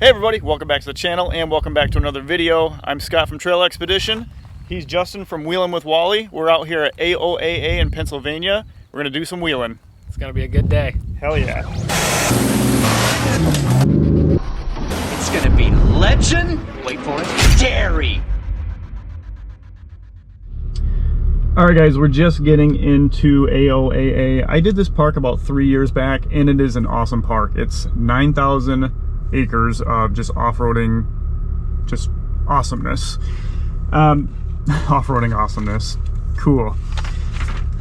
Hey everybody, welcome back to the channel and welcome back to another video. I'm Scott from Trail Expedition. He's Justin from Wheelin' with Wally. We're out here at AOAA in Pennsylvania. We're gonna do some wheeling. It's gonna be a good day. Hell yeah. It's gonna be legend, wait for it, dairy. Alright guys, we're just getting into AOAA. I did this park about 3 years back and it is an awesome park. It's 9,000 acres of just off-roading, just awesomeness. Off-roading awesomeness. Cool.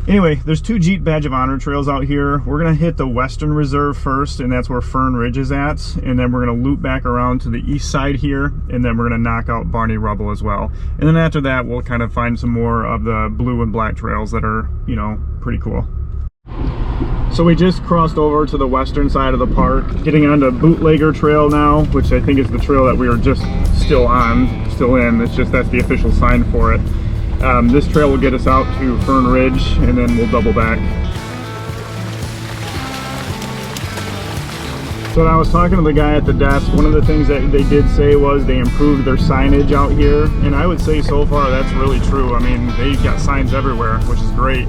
Anyway, there's two Jeep Badge of Honor trails out here. We're gonna hit the Western Reserve first, and that's where Fern Ridge is at. And then we're gonna loop back around to the east side here, and then we're gonna knock out Barney Rubble as well. And then after that, we'll kind of find some more of the blue and black trails that are, you know, pretty cool. So we just crossed over to the western side of the park, getting onto Bootlegger Trail now, which I think is the trail that we were just still in. It's just that's the official sign for it. This trail will get us out to Fern Ridge, and then we'll double back. So when I was talking to the guy at the desk, one of the things that they did say was they improved their signage out here, and I would say so far that's really true. I mean, they've got signs everywhere, which is great.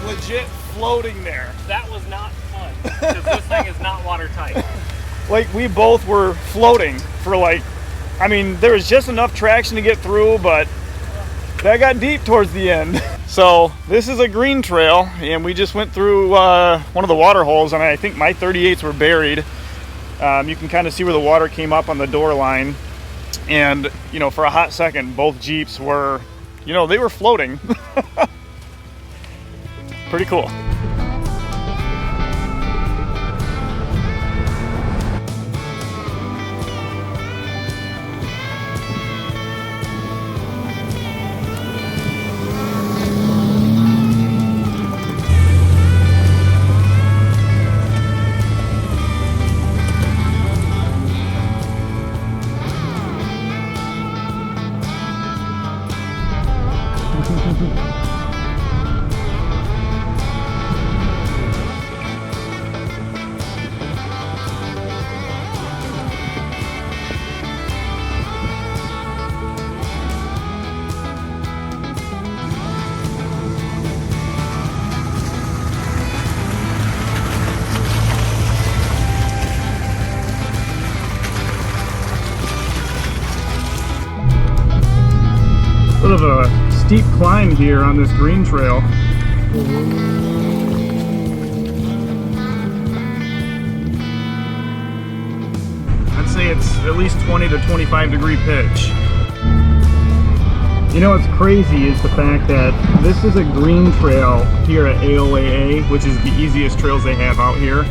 Legit floating there. That was not fun, because this thing is not watertight. Like, we both were floating for like, I mean, there was just enough traction to get through, but that got deep towards the end. So this is a green trail, and we just went through one of the water holes, and I think my 38s were buried. You can kind of see where the water came up on the door line, and you know, for a hot second, both Jeeps were, you know, they were floating. Pretty cool. Bit of a steep climb here on this green trail. I'd say it's at least 20 to 25 degree pitch. You know what's crazy is the fact that this is a green trail here at AOAA, which is the easiest trails they have out here.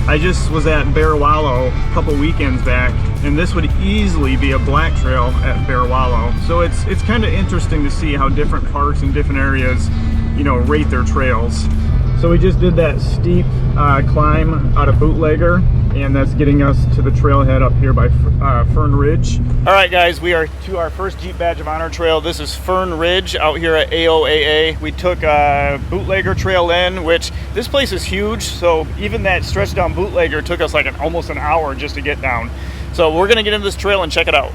I just was at Bear Wallow a couple weekends back, and this would easily be a black trail at Bear Wallow. So it's kind of interesting to see how different parks and different areas, you know, rate their trails. So we just did that steep climb out of Bootlegger, and that's getting us to the trailhead up here by Fern Ridge. All right guys, we are to our first Jeep Badge of Honor trail. This is Fern Ridge out here at AOAA. We took Bootlegger Trail in, which this place is huge, so even that stretch down Bootlegger took us like almost an hour just to get down. So we're gonna get into this trail and check it out.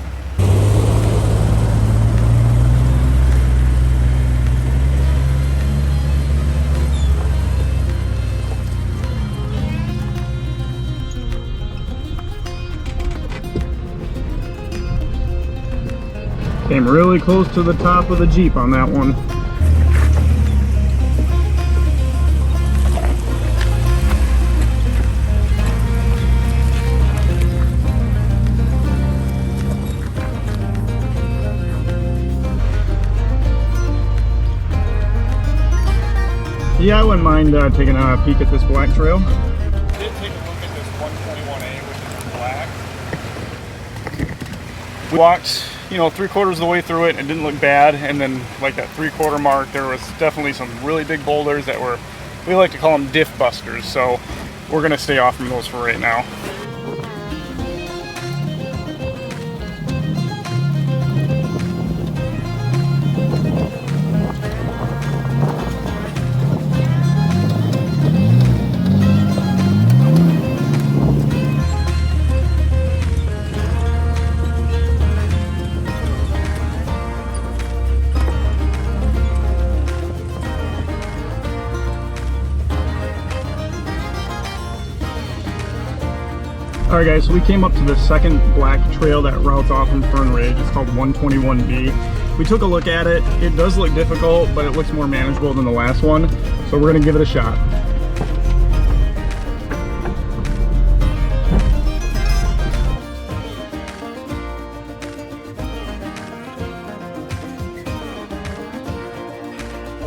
Came really close to the top of the Jeep on that one. Yeah, I wouldn't mind taking a peek at this black trail. I did take a look at this 121A, which is in black. We walked, you know, 3/4 of the way through it and it didn't look bad. And then like that 3/4 mark, there was definitely some really big boulders that were, we like to call them diff busters. So we're gonna stay off from those for right now. Alright guys, so we came up to the second black trail that routes off from Fern Ridge. It's called 121B. We took a look at it. It does look difficult, but it looks more manageable than the last one. So we're going to give it a shot.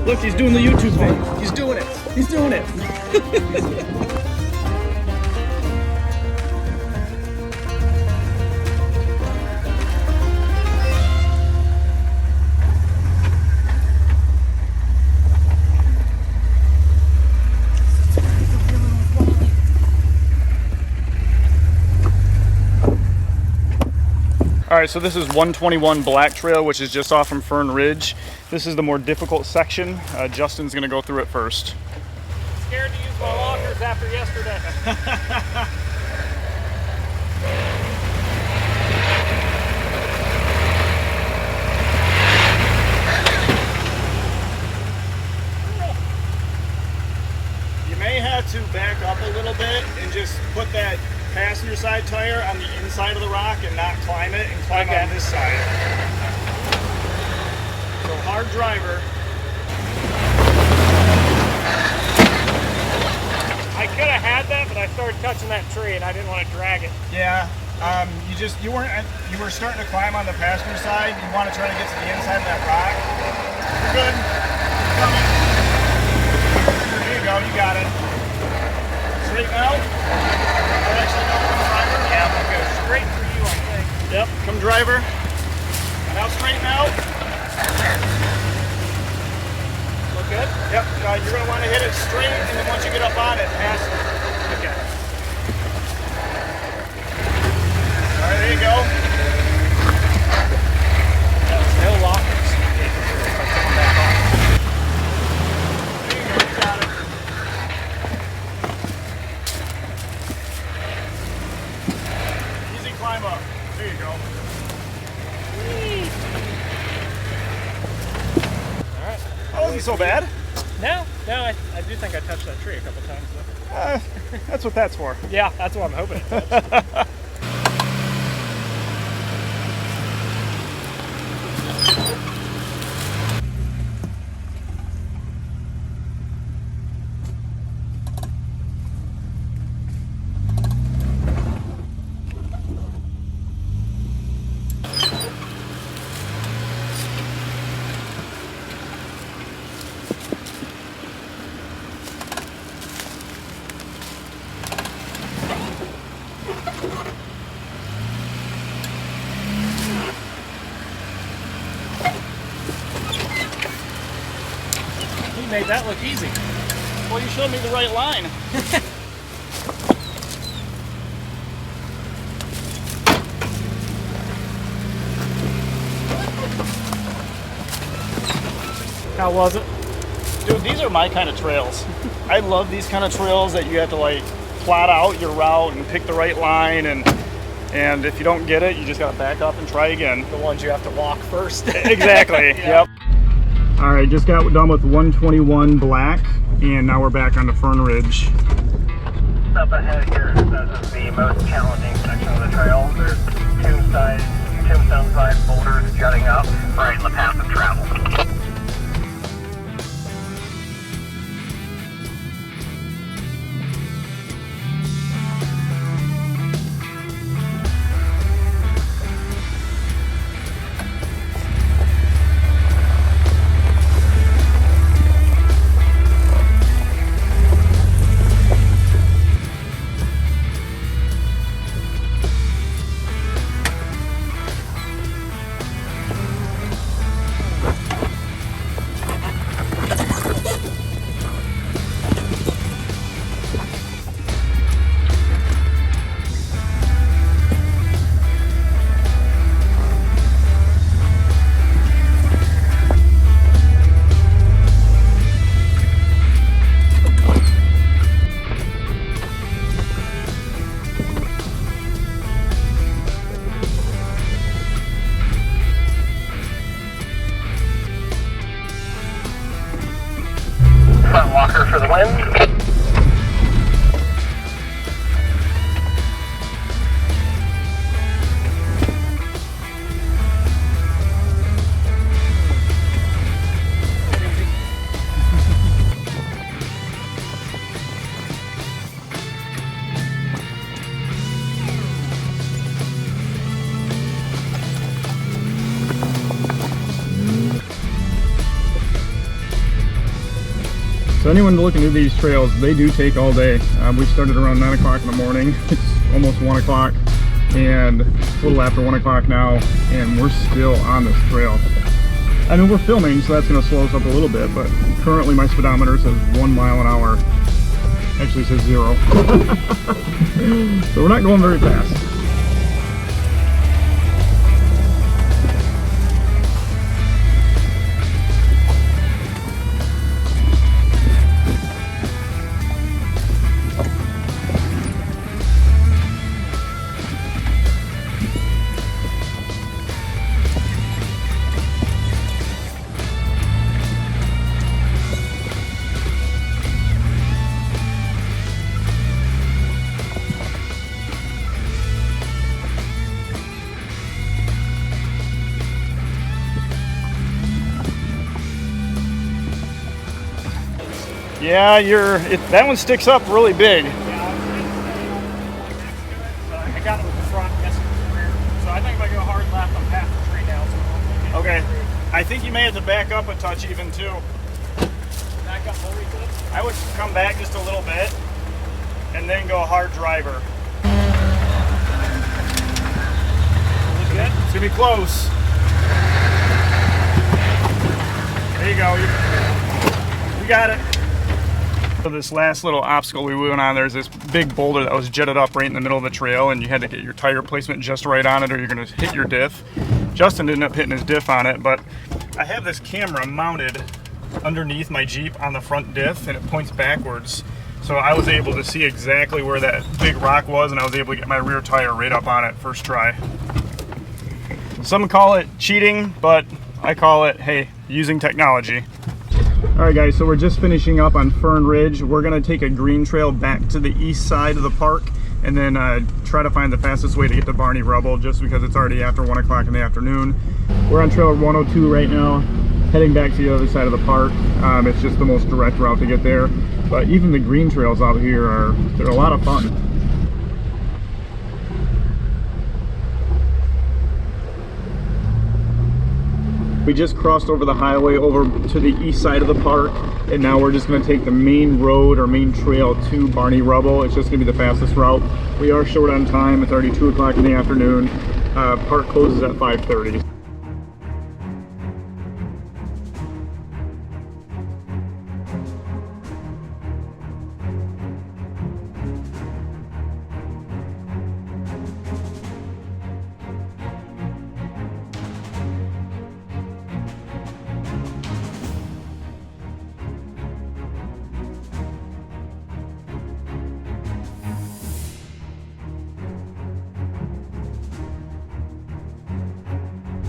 Look, he's doing the YouTube thing. He's doing it. He's doing it. Alright, so this is 121 Black Trail, which is just off from Fern Ridge. This is the more difficult section. Justin's going to go through it first. Scared to use my lockers after yesterday. You may have to back up a little bit and just put that passenger side tire on the inside of the rock and not climb it, and climb on this side. So hard driver. I could have had that, but I started touching that tree and I didn't want to drag it. Yeah, you were starting to climb on the passenger side. You want to try to get to the inside of that rock. You're good. Coming. There you go, you got it. Straighten out. Actually, no, come driver. Yeah, we'll go Straight for you, I think. Yep, come driver. Now straighten out. Look good? Yep, you're going to want to hit it straight, and then once you get up on it, pass it. Okay. All right, there you go. No lockers. Come back on. There you go, you got it. Easy climb up. There you go. Alright. That wasn't so bad. No, I do think I touched that tree a couple times though. That's what that's for. Yeah, that's what I'm hoping it does. You made that look easy. Well, you showed me the right line. How was it? Dude, these are my kind of trails. I love these kind of trails that you have to like plot out your route and pick the right line, and if you don't get it, you just gotta back up and try again. The ones you have to walk first. Exactly. Yeah. Yep. All right, just got done with 121 Black, and now we're back on the Fern Ridge. Up ahead here, this is the most challenging section of the trail. There's tombstone-sized boulders jutting up right in the path of travel. for the win. So anyone looking at these trails, they do take all day. We started around 9 o'clock in the morning. It's almost 1 o'clock and it's a little after 1 o'clock now, and we're still on this trail. I mean, we're filming, so that's going to slow us up a little bit, but currently my speedometer says 1 mile an hour. Actually it says 0. So we're not going very fast. Yeah, that one sticks up really big. I got it with the front, messing with the rear. So I think if I go hard left, I'm past the tree now. So Okay. I think you may have to back up a touch even too. back up more to it. I would come back just a little bit and then go hard driver. Look good. It's gonna be close. There you go. You got it. So this last little obstacle we went on, there's this big boulder that was jetted up right in the middle of the trail, and you had to get your tire placement just right on it or you're gonna hit your diff. Justin ended up hitting his diff on it, but I have this camera mounted underneath my Jeep on the front diff and it points backwards. So I was able to see exactly where that big rock was, and I was able to get my rear tire right up on it first try. Some call it cheating, but I call it, hey, using technology. All right guys, so we're just finishing up on Fern Ridge. We're gonna take a green trail back to the east side of the park and then try to find the fastest way to get to Barney Rubble, just because it's already after 1 o'clock in the afternoon. We're on trail 102 right now, heading back to the other side of the park. It's just the most direct route to get there. But even the green trails out here they're a lot of fun. We just crossed over the highway over to the east side of the park, and now we're just going to take the main road or main trail to Barney Rubble. It's just going to be the fastest route. We are short on time. It's already 2 o'clock in the afternoon. Park closes at 5:30.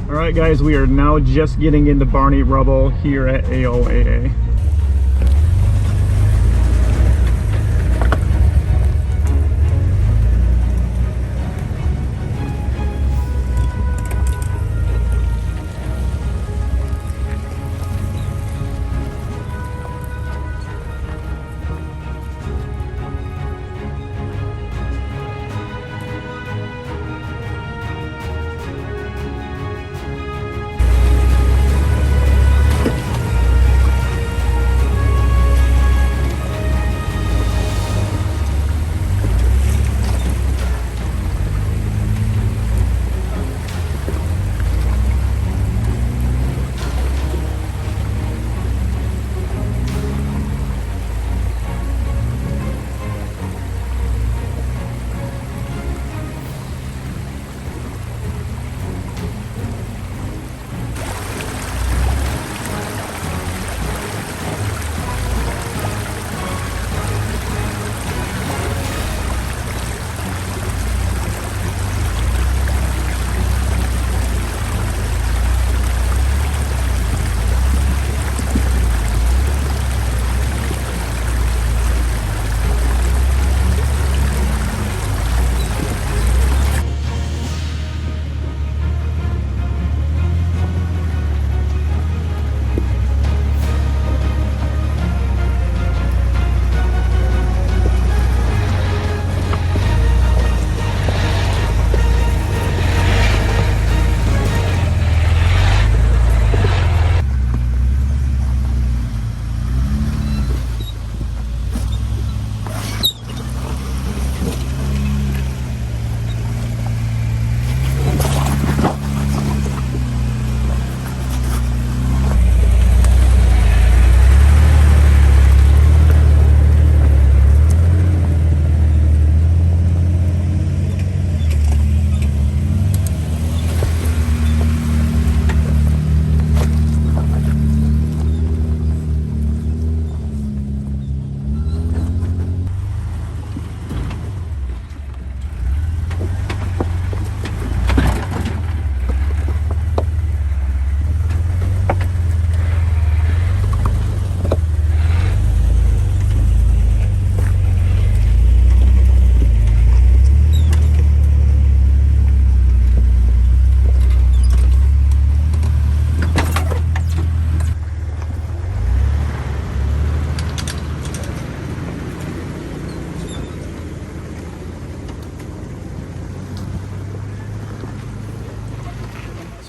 All right guys, we are now just getting into Barney Rubble here at AOAA.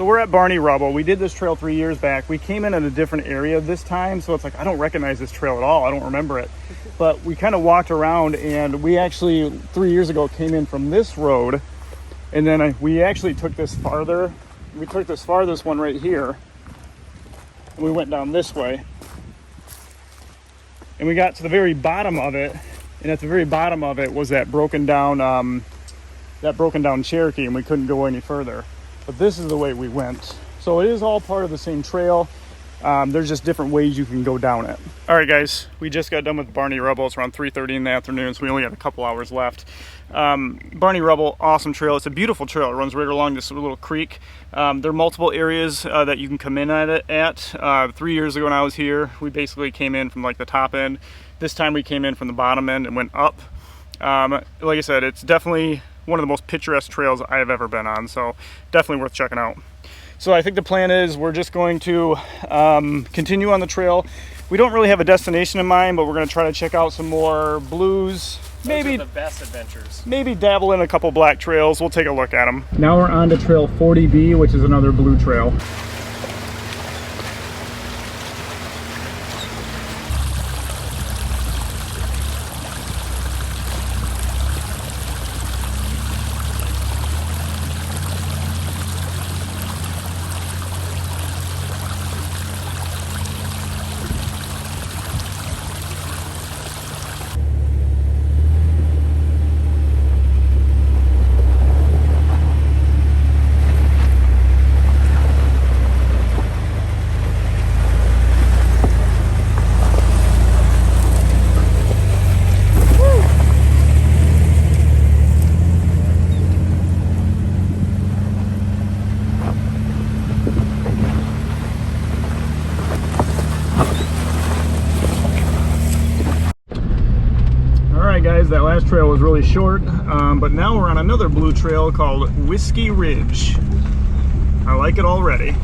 So we're at Barney Rubble. We did this trail 3 years back. We came in a different area this time, so it's like I don't recognize this trail at all. I don't remember it. But we kind of walked around, and we actually 3 years ago came in from this road, and then we actually took this farther. We took this farthest one right here, and we went down this way, and we got to the very bottom of it, and at the very bottom of it was that broken down Cherokee, and we couldn't go any further. But this is the way we went. So it is all part of the same trail. There's just different ways you can go down it. All right, guys, we just got done with Barney Rubble. It's around 3:30 in the afternoon, so we only have a couple hours left. Barney Rubble, awesome trail. It's a beautiful trail. It runs right along this little creek. There are multiple areas that you can come in at it. 3 years ago when I was here, we basically came in from like the top end. This time we came in from the bottom end and went up. Like I said, it's definitely one of the most picturesque trails I have ever been on, so definitely worth checking out. So I think the plan is we're just going to continue on the trail. We don't really have a destination in mind, but we're going to try to check out some more blues. Maybe Those are the best adventures. Maybe dabble in a couple black trails. We'll take a look at them. Now we're on to trail 40B, which is another blue trail. Guys, that last trail was really short, but now we're on another blue trail called Whiskey Ridge. I like it already.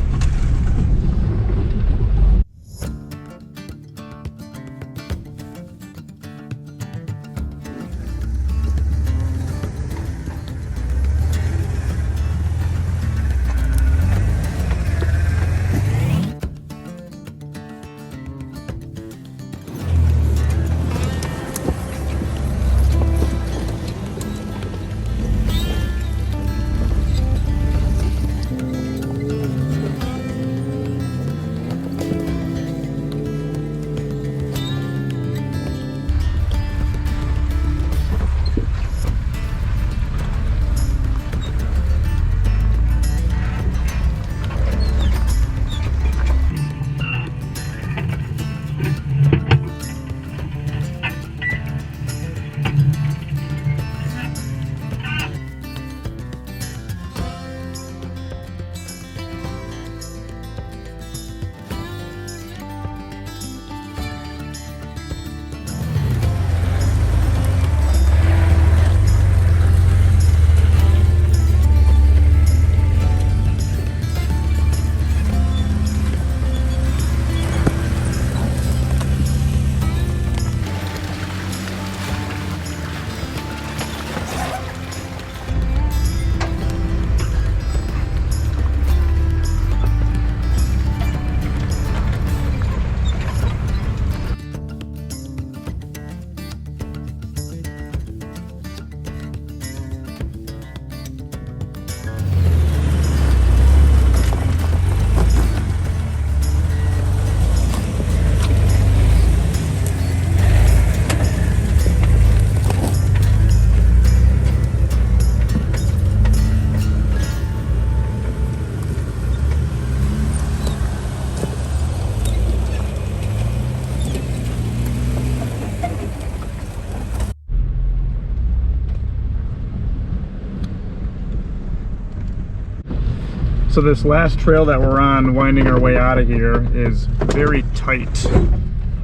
So this last trail that we're on, winding our way out of here, is very tight.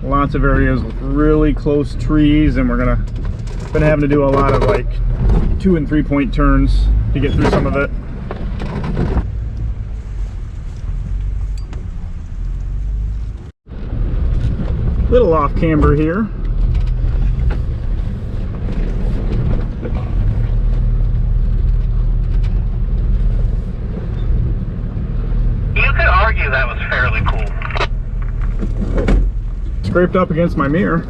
Lots of areas with really close trees, and we're gonna been having to do a lot of like 2 and 3 point turns to get through some of it. Little off camber here. that was fairly cool. Scraped up against my mirror.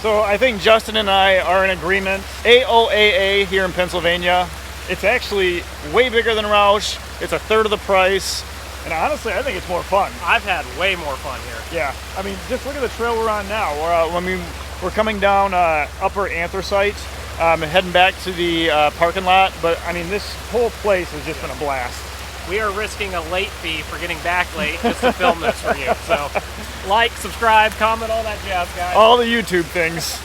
So I think Justin and I are in agreement. AOAA here in Pennsylvania, it's actually way bigger than Roush. It's a third of the price. And honestly, I think it's more fun. I've had way more fun here. Yeah, I mean, just look at the trail we're on now. We're coming down Upper Anthracite, heading back to the parking lot. But I mean, this whole place has just been a blast. We are risking a late fee for getting back late just to film this for you. So like, subscribe, comment, all that jazz, guys. All the YouTube things.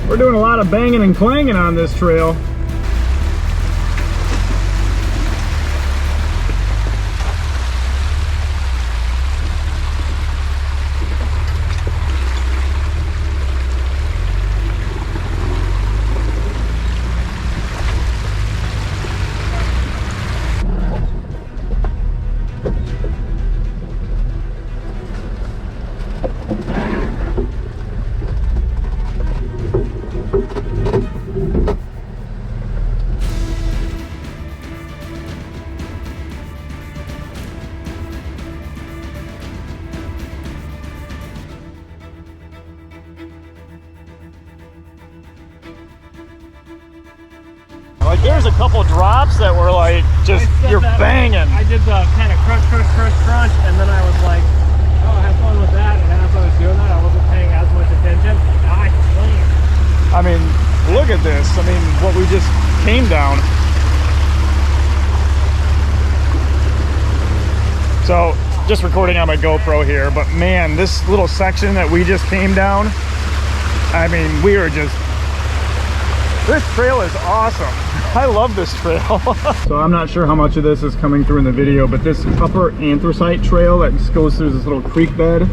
We're doing a lot of banging and clanging on this trail. Like there's a couple drops that were like just you're banging. I did the kind of crunch, crunch, crunch, crunch, and then I was like, oh, have fun with that. And as I was doing that, I wasn't paying as much attention. Now I clean. I mean, look at this. I mean, what we just came down. So, just recording on my GoPro here, but man, this little section that we just came down, I mean, we are just, this trail is awesome. I love this trail. So I'm not sure how much of this is coming through in the video, but this Upper Anthracite trail that just goes through this little creek bed,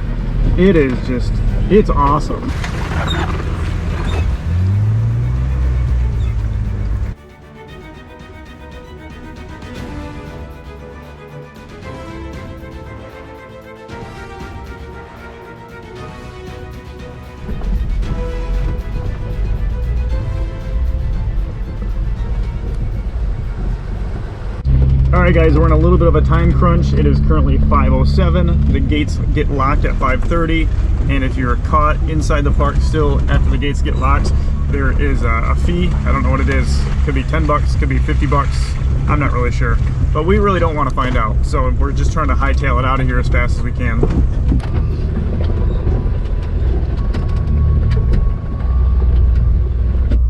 it is just, it's awesome. Alright guys, we're in a little bit of a time crunch. It is currently 5:07. The gates get locked at 5:30, and if you're caught inside the park still after the gates get locked, there is a fee. I don't know what it is. Could be 10 bucks, could be 50 bucks. I'm not really sure. But we really don't want to find out. So we're just trying to hightail it out of here as fast as we can.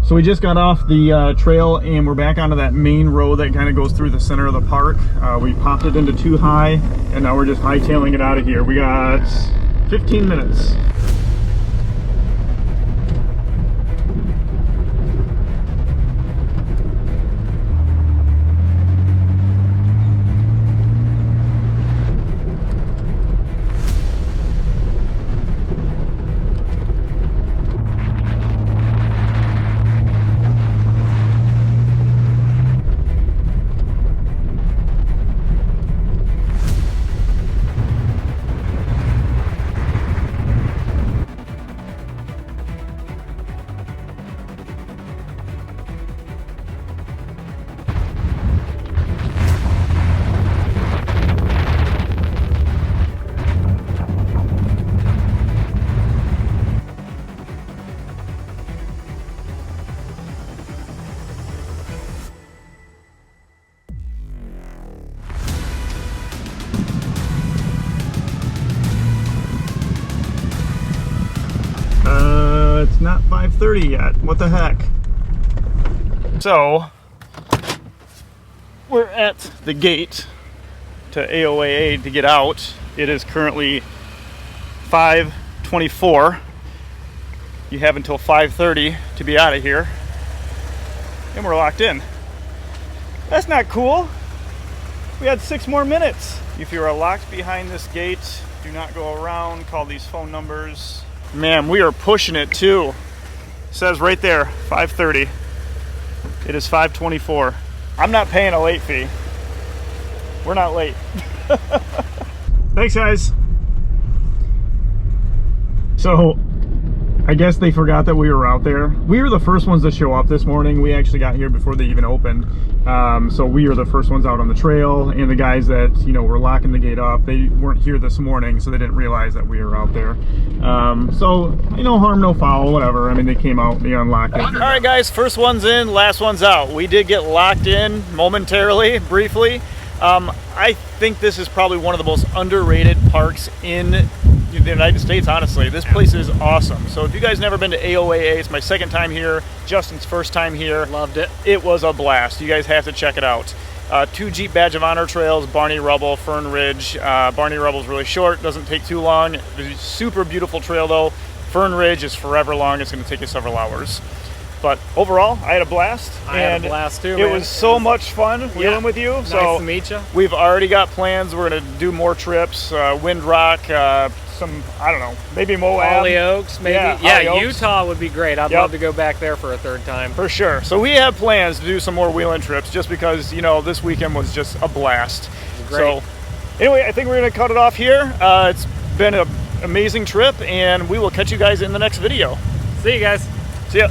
So we just got off the trail and we're back onto that main road that kind of goes through the center of the park. We popped it into 2 high and now we're just hightailing it out of here. We got 15 minutes. 5:30 yet. What the heck? So, we're at the gate to AOAA to get out. It is currently 5:24. You have until 5:30 to be out of here. And we're locked in. That's not cool. We had 6 more minutes. If you are locked behind this gate, do not go around. Call these phone numbers. Man, we are pushing it too. It says right there, 5:30. It is 5:24. I'm not paying a late fee. We're not late. Thanks, guys. So, I guess they forgot that we were out there. We were the first ones to show up this morning. We actually got here before they even opened. So we were the first ones out on the trail, and the guys that, you know, were locking the gate up, they weren't here this morning, so they didn't realize that we were out there. So, you know, harm, no foul, whatever. I mean, they came out, they unlocked it. All right, guys, first one's in, last one's out. We did get locked in momentarily, briefly. I think this is probably one of the most underrated parks in the United States, honestly. This place is awesome. So if you guys never been to AOAA, it's my second time here, Justin's first time here. Loved it. It was a blast. You guys have to check it out. 2 Jeep Badge of Honor trails, Barney Rubble, Fern Ridge. Barney Rubble's really short, doesn't take too long. It's a super beautiful trail though. Fern Ridge is forever long. It's going to take you several hours. But overall, I had a blast. I had a blast too, It man. was so much fun wheeling with you. Nice So to meet you. we've already got plans. We're going to do more trips. Wind Rock, some, I don't know, maybe Moab. Holly Oaks, maybe. Yeah, Yeah, Holly Oaks. Utah would be great. I'd Yep. love to go back there for a 3rd time. For sure. So we have plans to do some more wheeling trips just because, you know, this weekend was just a blast. Great. So anyway, I think we're going to cut it off here. It's been an amazing trip, and we will catch you guys in the next video. See you guys. See ya.